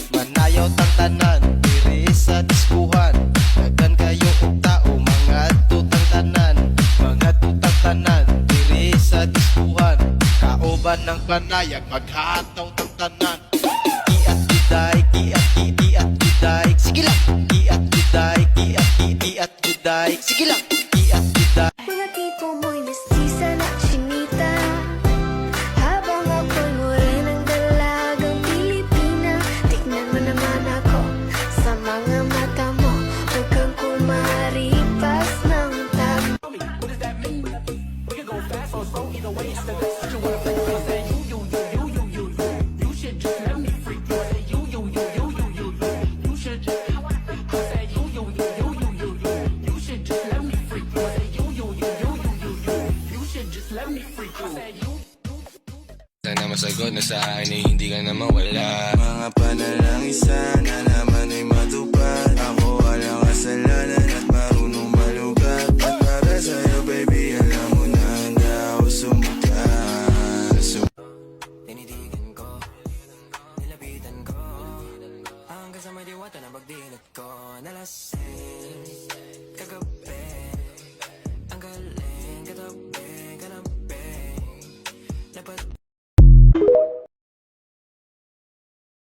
Manayaw tang tanan, diri sa diskuhan. Daghan kayo og tao, mga tutang tanan. Mga tutang tanan, diri sa diskuhan. Kauban ng panayag, maghataw tang tanan. Kiat guday, kiat guday. Sige lang, kiat guday, kiat guday. Sige lang, kiat guday. Mga tipo mo'y mestiza na chinita, habang ako'y morenang dalagang Pilipina. Tignan mo naman ako sa mga mata mo, huwag kang kumaripas ng tabo. Sana masagot na sa akin ay hindi ka na mawala. Mga panalangin sana naman ay matupad. Ako walang kasalanan.